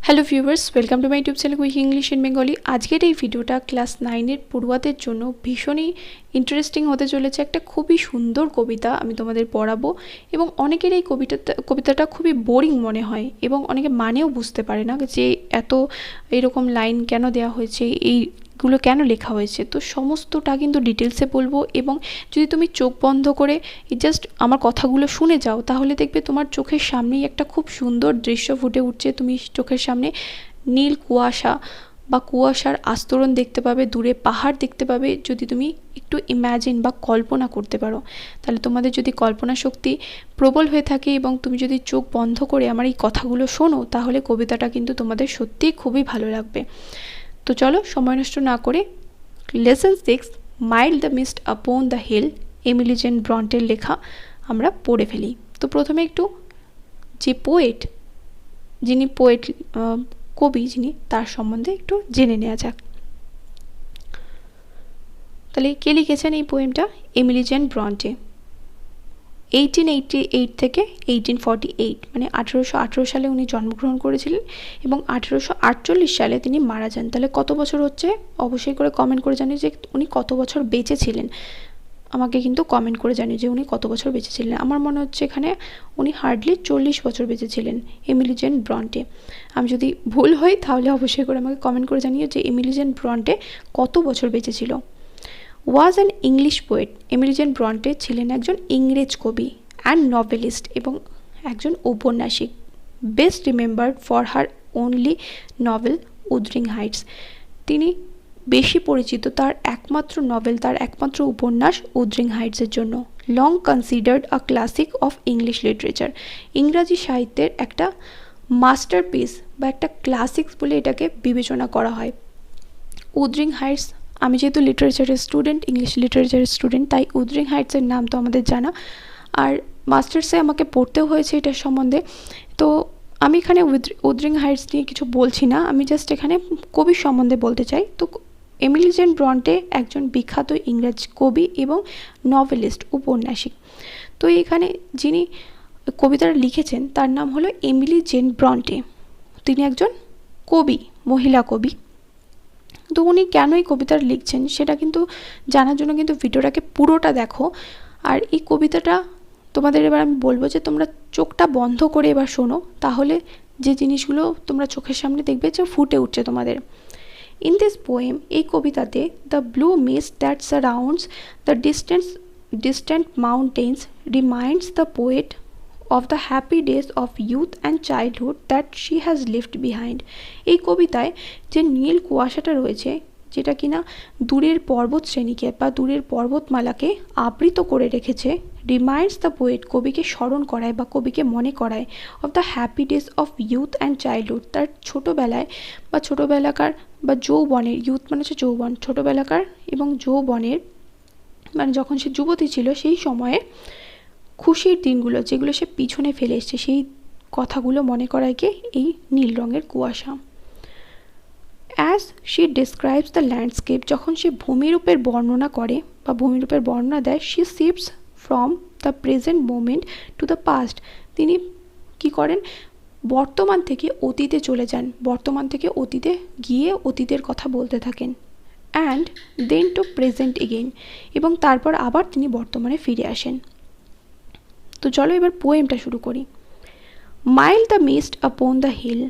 Hello viewers, welcome to my YouTube channel quick English in Bengali. আজকের এই ভিডিওটা class 9-এর পড়ুয়াদের জন্য ভীষণই ইন্টারেস্টিং হতে চলেছে। একটা খুবই সুন্দর কবিতা আমি তোমাদের পড়াবো এবং অনেকের এই কবিতাটা খুবই বোরিং মনে হয় এবং অনেকে মানেও বুঝতে পারে না যে এত এরকম লাইন কেন দেওয়া হয়েছে, এইগুলো কেন লেখা হয়েছে। তো সমস্তটা কিন্তু ডিটেলসে বলবো এবং যদি তুমি চোখ বন্ধ করে জাস্ট আমার কথাগুলো শুনে যাও তাহলে দেখবে তোমার চোখের সামনেই একটা খুব সুন্দর দৃশ্য ফুটে উঠছে। তুমি চোখের সামনে নীল কুয়াশা বা কুয়াশার আস্তরণ দেখতে পাবে, দূরে পাহাড় দেখতে পাবে। যদি তুমি একটু ইম্যাজিন বা কল্পনা করতে পারো, তাহলে তোমাদের যদি কল্পনা শক্তি প্রবল হয়ে থাকে এবং তুমি যদি চোখ বন্ধ করে আমার এই কথাগুলো শোনো তাহলে কবিতাটা কিন্তু তোমাদের সত্যিই খুবই ভালো লাগবে। তো চলো সময় নষ্ট না করে lesson 6 mild the mist upon the hill, Emily Jane ব্রন্টের লেখা আমরা পড়ে ফেলি। তো প্রথমে একটু যে কবি যিনি তার সম্বন্ধে একটু জেনে নেওয়া যাক। তাহলে কে লিখেছেন এই পোয়েমটা? Emily Jane ব্রন্টে। 1888 থেকে 1848 মানে 1818 সালে উনি জন্মগ্রহণ করেছিলেন এবং 1848 সালে তিনি মারা যান। তাহলে কত বছর হচ্ছে অবশ্যই করে কমেন্ট করে জানিয়ে যে উনি কত বছর বেঁচে ছিলেন। আমাকে কিন্তু কমেন্ট করে জানিয়ে যে উনি কত বছর বেঁচে ছিলেন। আমার মনে হচ্ছে এখানে উনি হার্ডলি 40 বছর বেঁচে ছিলেন, এমিলি জেন ব্রন্টে। আমি যদি ভুল হই তাহলে অবশ্যই করে আমাকে কমেন্ট করে জানিয়ে যে এমিলি জেন ব্রন্টে কত বছর বেঁচে ছিল। Was an English poet. Emily Jane Bronte ছিলেন একজন ইংরেজ কবি অ্যান্ড নভেলিস্ট এবং একজন ঔপন্যাসিক। Best remembered for her only novel Wuthering Heights. তিনি বেশি পরিচিত তার একমাত্র নভেল, তার একমাত্র উপন্যাস উদ্রিং হাইটসের জন্য। Long considered a classic of English literature. ইংরাজি সাহিত্যের একটা মাস্টারপিস বা একটা ক্লাসিক্স বলে এটাকে বিবেচনা করা হয়। উদ্রিং হাইটস, আমি যেহেতু লিটারেচারের স্টুডেন্ট, ইংলিশ লিটারেচারের স্টুডেন্ট, তাই উদ্রিং হাইটসের নাম তো আমাদের জানা, আর মাস্টার্সে আমাকে পড়তেও হয়েছে এটার সম্বন্ধে। তো আমি এখানে উদ্রিং হাইটস নিয়ে কিছু বলছি না, আমি জাস্ট এখানে কবির সম্বন্ধে বলতে চাই। তো এমিলি জেন ব্রন্টে একজন বিখ্যাত ইংরেজ কবি এবং নভেলিস্ট, উপন্যাসিক। তো এখানে যিনি কবিতাটা লিখেছেন তার নাম হলো এমিলি জেন ব্রন্টে। তিনি একজন কবি, মহিলা কবি। তো উনি কেন এই কবিতাটা লিখছেন সেটা কিন্তু জানার জন্য কিন্তু ভিডিওটাকে পুরোটা দেখো। আর এই কবিতাটা তোমাদের এবার আমি বলবো যে তোমরা চোখটা বন্ধ করে এবার শোনো, তাহলে যে জিনিসগুলো তোমরা চোখের সামনে দেখবে যে ফুটে উঠছে তোমাদের। In this poem, এই কবিতাতে the blue mist that surrounds the distant mountains reminds the poet of the happy days of youth and childhood that she has left behind. এই কবিতায় যে নীল কুয়াশাটা রয়েছে, যেটা কিনা দূরের পর্বত শ্রেণীকে বা দূরের পর্বতমালাকে আবৃত করে রেখেছে, রিমাইন্ডস দ্য পোয়েট, কবিকে স্মরণ করায় বা কবিকে মনে করায়, of the happy days of youth and childhood, তার ছোটোবেলায় বা ছোটোবেলাকার বা যৌবনের, ইউথ মানে হচ্ছে যৌবন, ছোটোবেলাকার এবং যৌবনের মানে যখন সে যুবতী ছিল সেই সময়ে খুশির দিনগুলো যেগুলো সে পিছনে ফেলে এসছে, সেই কথাগুলো মনে করায় কে এই নীল রঙের কুয়াশা। As she describes the landscape, যখন সে ভূমিরূপের বর্ণনা করে বা ভূমিরূপের বর্ণনা দেয়, she shifts from the present moment to the past, তিনি কি করেন, বর্তমান থেকে অতীতে চলে যান, বর্তমান থেকে অতীতে গিয়ে অতীতের কথা বলতে থাকেন। And then to present again, এবং তারপর আবার তিনি বর্তমানে ফিরে আসেন। তো চলো এবার পোয়েমটা শুরু করি। Mild the mist upon the hill,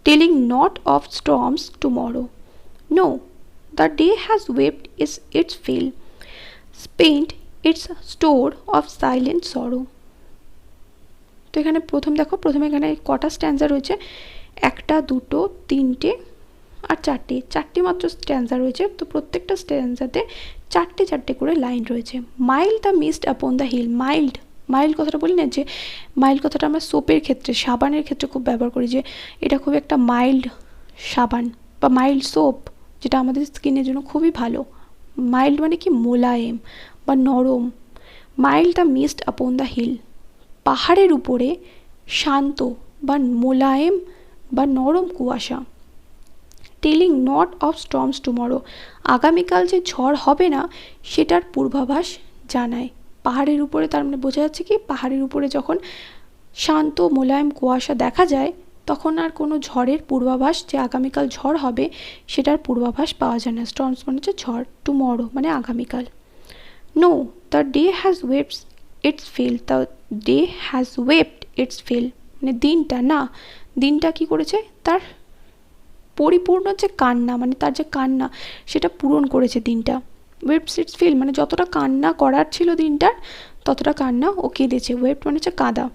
telling not of storms tomorrow. No, the day has wept its fill, spent its store of silent sorrow. তো এখানে প্রথমে এখানে কটা স্ট্যান্জা রয়েছে? একটা, দুটো, তিনটে আর চারটে মাত্র স্ট্যান্জা রয়েছে। তো প্রত্যেকটা স্ট্যান্জাতে চারটে করে লাইন রয়েছে। Mild the mist upon the hill. Mild কথাটা বলি না, যে মাইল্ড কথাটা আমরা সোপের ক্ষেত্রে, সাবানের ক্ষেত্রে খুব ব্যবহার করি, যে এটা খুব একটা মাইল্ড সাবান বা মাইল্ড সোপ, যেটা আমাদের স্কিনের জন্য খুবই ভালো। মাইল্ড মানে কি? মোলায়েম বা নরম। Mild the mist upon the hill, পাহাড়ের উপরে শান্ত বা মোলায়েম বা নরম কুয়াশা। Telling not of storms tomorrow, আগামীকাল যে ঝড় হবে না সেটার পূর্বাভাস জানায়। পাহাড়ের উপরে, তার মানে বোঝা যাচ্ছে কি পাহাড়ের উপরে যখন শান্ত মোলায়েম কুয়াশা দেখা যায় তখন আর কোনো ঝড়ের পূর্বাভাস, যে আগামীকাল ঝড় হবে সেটার পূর্বাভাস পাওয়া যায় না। স্টর্মস মানে হচ্ছে ঝড়, টুমরো মানে আগামীকাল। No, the day has wept its fill, the day has wept its fill মানে দিনটা, না দিনটা কি করেছে, তার পরিপূর্ণ যে কান্না, মানে তার যে কান্না সেটা পূরণ করেছে দিনটা। ওয়েপড ইটস ফিল মানে যতটা কান্না করার ছিল দিনটার ততটা কান্না ও কেঁদেছে। ওয়েপড মানে হচ্ছে কাঁদা।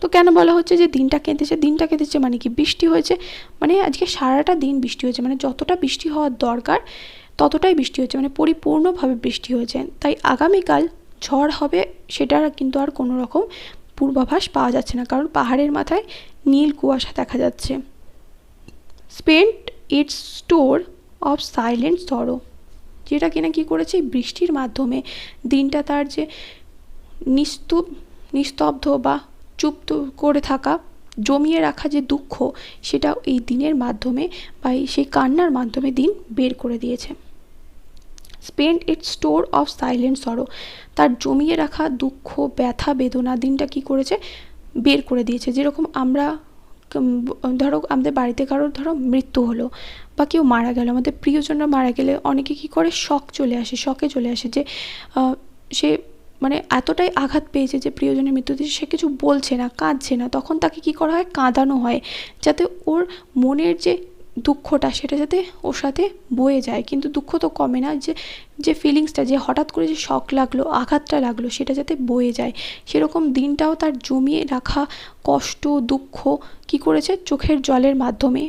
তো কেন বলা হচ্ছে যে দিনটা কেঁদেছে? দিনটা কেঁদেছে মানে কি, বৃষ্টি হয়েছে, মানে আজকে সারাটা দিন বৃষ্টি হয়েছে, মানে যতটা বৃষ্টি হওয়ার দরকার ততটাই বৃষ্টি হয়েছে, মানে পরিপূর্ণভাবে বৃষ্টি হয়েছে। তাই আগামীকাল ঝড় হবে সেটার কিন্তু আর কোনো রকম পূর্বাভাস পাওয়া যাচ্ছে না, কারণ পাহাড়ের মাথায় নীল কুয়াশা দেখা যাচ্ছে। Spent it's store of silent সরো, যেটা কিনা কি করেছে, বৃষ্টির মাধ্যমে দিনটা তার যে নিস্তব্ধ বা চুপ করে থাকা, জমিয়ে রাখা যে দুঃখ, সেটা এই দিনের মাধ্যমে বা সেই কান্নার মাধ্যমে দিন বের করে দিয়েছে। Spend it's store of silent সরো, তার জমিয়ে রাখা দুঃখ, ব্যথা, বেদনা দিনটা কি করেছে, বের করে দিয়েছে। যেরকম আমরা ধরো আমাদের বাড়িতে কারোর ধরো মৃত্যু হলো বা কেউ মারা গেল, আমাদের প্রিয়জনরা মারা গেলে অনেকে কি করে, শকে চলে আসে যে সে মানে এতটাই আঘাত পেয়েছে যে প্রিয়জনের মৃত্যুতে সে কিছু বলছে না, কাঁদছে না, তখন তাকে কি করা হয়, কাঁদানো হয়, যাতে ওর মনের যে দুঃখটা সেটা যাতে ওর সাথে বয়ে যায়। কিন্তু দুঃখ তো কমে না, যে ফিলিংসটা, যে হঠাৎ করে যে শক লাগলো, আঘাতটা লাগলো, সেটা যাতে বয়ে যায়। সেরকম দিনটাও তার জমিয়ে রাখা কষ্ট, দুঃখ কি করেছে, চোখের জলের মাধ্যমে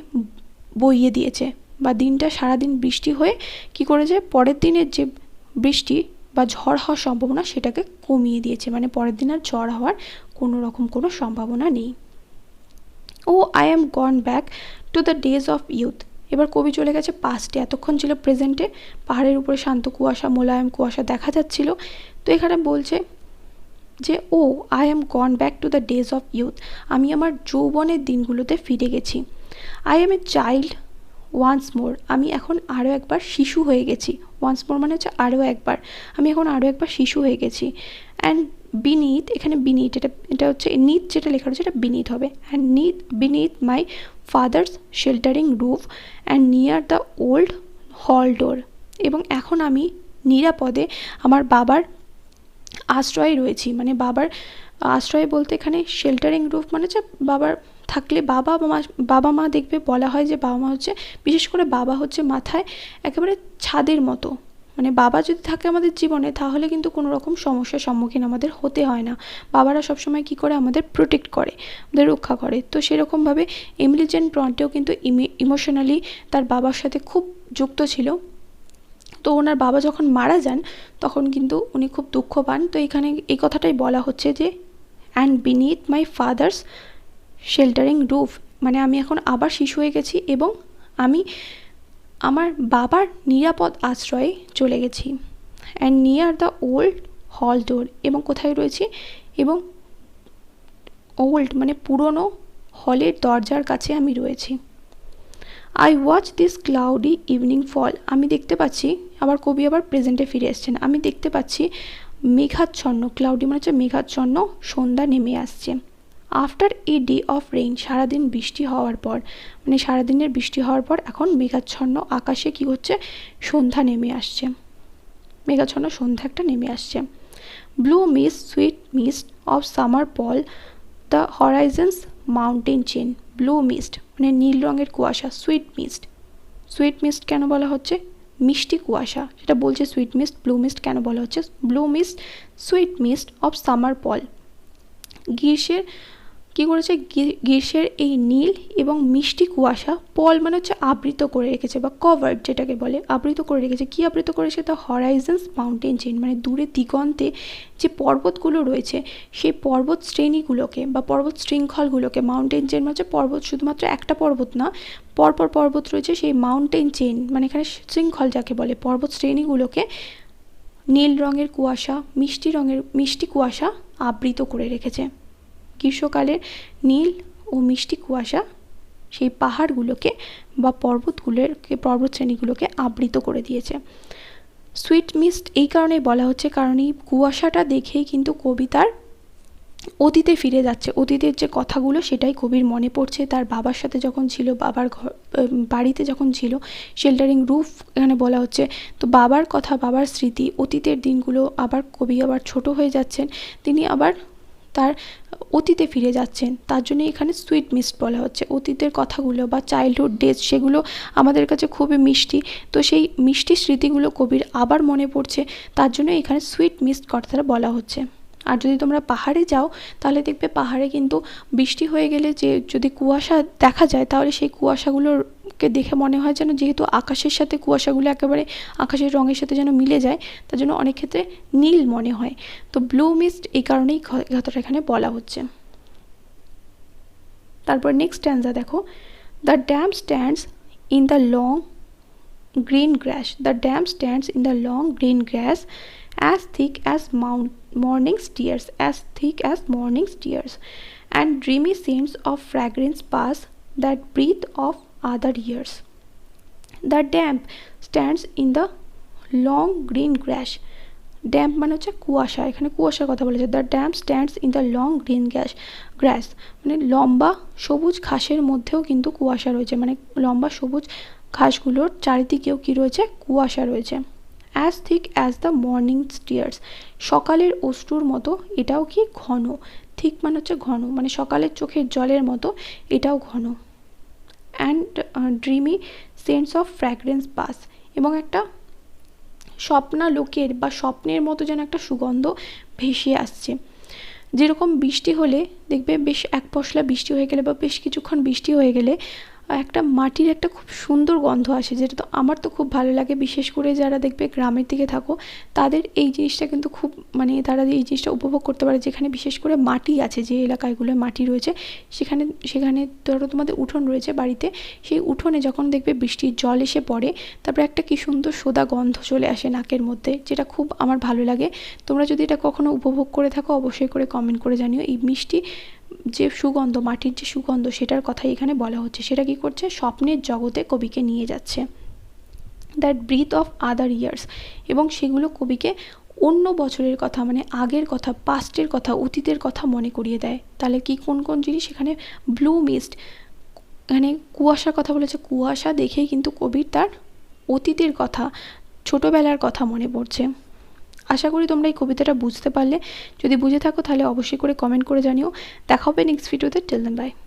বইয়ে দিয়েছে। বা দিনটা সারাদিন বৃষ্টি হয়ে কি করেছে, পরের দিনের যে বৃষ্টি বা ঝড় হওয়ার সম্ভাবনা সেটাকে কমিয়ে দিয়েছে, মানে পরের দিন আর ঝড় হওয়ার কোনো রকম কোনো সম্ভাবনা নেই। Oh I am gone back to the days of youth, এবার কবি চলে গেছে পাস্টে, এতক্ষণ ছিল প্রেজেন্টে। পাহাড়ের উপরে শান্ত কুয়াশা, মোলায়েম কুয়াশা দেখা যাচ্ছিল। তো এখানে বলছে যে oh I am gone back to the days of youth, আমি আমার যৌবনের দিনগুলোতে ফিরে গেছি। I am a child once more, আমি এখন আরও একবার শিশু হয়ে গেছি। ওয়ান্স মোর মানে হচ্ছে আরও একবার, আমি এখন আরও একবার শিশু হয়ে গেছি। অ্যান্ড বিনিথ, এখানে বিনিথ, এটা হচ্ছে নিথ, যেটা লেখা রয়েছে এটা বিনিথ হবে। And beneath my father's sheltering roof and near the old hall door, এবং এখন আমি নিরাপদে আমার বাবার আশ্রয়ে রয়েছি। মানে বাবার আশ্রয় বলতে এখানে শেল্টারিং রুফ মানে হচ্ছে বাবার থাকলে বাবা মা দেখবে বলা হয় যে বাবা মা হচ্ছে, বিশেষ করে বাবা হচ্ছে মাথায় একেবারে ছাদের মতো, মানে বাবা যদি থাকে আমাদের জীবনে তাহলে কিন্তু কোনো রকম সমস্যার সম্মুখীন আমাদের হতে হয় না। বাবারা সবসময় কি করে, আমাদের প্রোটেক্ট করে, আমাদের রক্ষা করে। তো সেরকমভাবে এমিলি জেন ব্রন্টেও কিন্তু ইমোশনালি তার বাবার সাথে খুব যুক্ত ছিল। তো ওনার বাবা যখন মারা যান তখন কিন্তু উনি খুব দুঃখ পান। তো এখানে এই কথাটাই বলা হচ্ছে যে and beneath my father's sheltering roof, মানে আমি এখন আবার শিশু হয়ে গেছি এবং আমি আমার বাবার নিরাপদ আশ্রয়ে চলে গেছি। And near the old hall door, এবং কোথায় রয়েছি, এবং ওল্ড মানে পুরনো হলের দরজার কাছে আমি রয়েছি। I watch this cloudy evening fall, আমি দেখতে পাচ্ছি, আবার কবি আবার প্রেজেন্টে ফিরে এসছেন, আমি দেখতে পাচ্ছি মেঘাচ্ছন্ন, ক্লাউডি মানে হচ্ছে মেঘাচ্ছন্ন সন্ধ্যা নেমে আসছে। After a day of rain, সারাদিন বৃষ্টি হওয়ার পর, মানে সারাদিনের বৃষ্টি হওয়ার পর এখন মেঘাচ্ছন্ন আকাশে কি হচ্ছে, সন্ধ্যা নেমে আসছে, মেঘাচ্ছন্ন সন্ধ্যা একটা নেমে আসছে। Blue mist sweet mist of summer pall the horizons mountain chain, blue mist মানে নীল রঙের কুয়াশা, সুইট মিস্ট কেন বলা হচ্ছে, মিষ্টি কুয়াশা, সেটা বলছে সুইট মিস্ট। ব্লু মিস্ট কেন বলা হচ্ছে, blue mist sweet mist of summer pall, গ্রীষ্মের কী করেছে, গ্রীষ্মের এই নীল এবং মিষ্টি কুয়াশা, পল মানে হচ্ছে আবৃত করে রেখেছে বা কভার্ড যেটাকে বলে, আবৃত করে রেখেছে। কী আবৃত করেছে, দ্য হরাইজন্স মাউন্টেন চেইন মানে দূরে দিগন্তে যে পর্বতগুলো রয়েছে সেই পর্বত শ্রেণীগুলোকে বা পর্বত শৃঙ্খলগুলোকে, মাউন্টেন চেইন মানে হচ্ছে পর্বত, শুধুমাত্র একটা পর্বত না, পরপর পর্বত রয়েছে, সেই মাউন্টেন চেইন মানে এখানে শৃঙ্খল যাকে বলে, পর্বত শ্রেণীগুলোকে নীল রঙের কুয়াশা, মিষ্টি কুয়াশা আবৃত করে রেখেছে। গ্রীষ্মকালের নীল ও মিষ্টি কুয়াশা সেই পাহাড়গুলোকে বা পর্বত শ্রেণীগুলোকে আবৃত করে দিয়েছে। সুইট মিস্ট এই কারণেই বলা হচ্ছে কারণ এই কুয়াশাটা দেখেই কিন্তু কবিতার অতীতে ফিরে যাচ্ছে, অতীতের যে কথাগুলো সেটাই কবির মনে পড়ছে। তার বাবার সাথে যখন ছিল, বাবার বাড়িতে যখন ছিল, শেল্টারিং রুফ এখানে বলা হচ্ছে। তো বাবার কথা, বাবার স্মৃতি, অতীতের দিনগুলো, আবার কবি আবার ছোট হয়ে যাচ্ছেন, তিনি আবার তার অতীতে ফিরে যাচ্ছেন, তার জন্য এখানে সুইট মিস্ট বলা হচ্ছে। অতীতের কথাগুলো বা চাইল্ডহুড ডেজ সেগুলো আমাদের কাছে খুবই মিষ্টি, তো সেই মিষ্টি স্মৃতিগুলো কবির আবার মনে পড়ছে, তার জন্য এখানে সুইট মিস্ট কথাটা বলা হচ্ছে। আর যদি তোমরা পাহাড়ে যাও তাহলে দেখবে পাহাড়ে কিন্তু বৃষ্টি হয়ে গেলে যে যদি কুয়াশা দেখা যায় তাহলে সেই কুয়াশাগুলোকে দেখে মনে হয় যেন, যেহেতু আকাশের সাথে কুয়াশাগুলো একেবারে আকাশের রঙের সাথে যেন মিলে যায়, তার জন্য অনেক ক্ষেত্রে নীল মনে হয়। তো ব্লু মিস্ট এই কারণেই কথাটা এখানে বলা হচ্ছে। তারপর নেক্সট স্ট্যান্জা দেখো, the damp stands in the long green grass. The dam stands in the long green grass, as thick as morning's tears, as thick as morning's tears, and dreamy scents of fragrance pass that breathe of other years. The dam stands in the long green grass. Damp মানে হচ্ছে কুয়াশা, এখানে কুয়াশার কথা বলেছে। The damp stands in the long green গ্রাস, মানে লম্বা সবুজ ঘাসের মধ্যেও কিন্তু কুয়াশা রয়েছে, মানে লম্বা সবুজ ঘাসগুলোর চারিদিকেও কি রয়েছে, কুয়াশা রয়েছে। As thick as the morning tears, সকালের অশ্রুর মতো এটাও কি ঘন। থিক মানে হচ্ছে ঘন, মানে সকালের চোখের জলের মতো এটাও ঘন। And dreamy sense of fragrance pass, এবং একটা স্বপ্নালোকের বা স্বপ্নের মতো যেন একটা সুগন্ধ ভেসে আসছে। যেরকম বৃষ্টি হলে দেখবে, বেশ এক পশলা বৃষ্টি হয়ে গেলে বা বেশ কিছুক্ষণ বৃষ্টি হয়ে গেলে একটা মাটির একটা খুব সুন্দর গন্ধ আসে, যেটা তো আমার তো খুব ভালো লাগে। বিশেষ করে যারা দেখবে গ্রামের দিকে থাকো তাদের এই জিনিসটা কিন্তু খুব, মানে তারা এই জিনিসটা উপভোগ করতে পারে, যেখানে বিশেষ করে মাটি আছে, যে এলাকাগুলোয় মাটি রয়েছে সেখানে সেখানে ধরো তোমাদের উঠোন রয়েছে বাড়িতে, সেই উঠোনে যখন দেখবে বৃষ্টির জল এসে পড়ে, তারপরে একটা কি সুন্দর সোদা গন্ধ চলে আসে নাকের মধ্যে, যেটা খুব আমার ভালো লাগে। তোমরা যদি এটা কখনো উপভোগ করে থাকো অবশ্যই করে কমেন্ট করে জানিও। এই মিষ্টি যে সুগন্ধ, মাটির যে সুগন্ধ, সেটার কথাই এখানে বলা হচ্ছে। সেটা কি করছে, স্বপ্নের জগতে কবিকে নিয়ে যাচ্ছে। That breath of other years, এবং সেগুলো কবিকে অন্য বছরের কথা, মানে আগের কথা, পাস্টের কথা, অতীতের কথা মনে করিয়ে দেয়। তাহলে কি কোন কোন জিনিস এখানে, ব্লু মিস্ট, এখানে কুয়াশার কথা বলেছে, কুয়াশা দেখেই কিন্তু কবির তার অতীতের কথা, ছোটোবেলার কথা মনে পড়ছে। আশা করি তোমরা এই কবিতাটা বুঝতে পারলে। যদি বুঝে থাকো তাহলে অবশ্যই করে কমেন্ট করে জানিও। দেখা হবে নেক্সট ভিডিওতে। Till then by.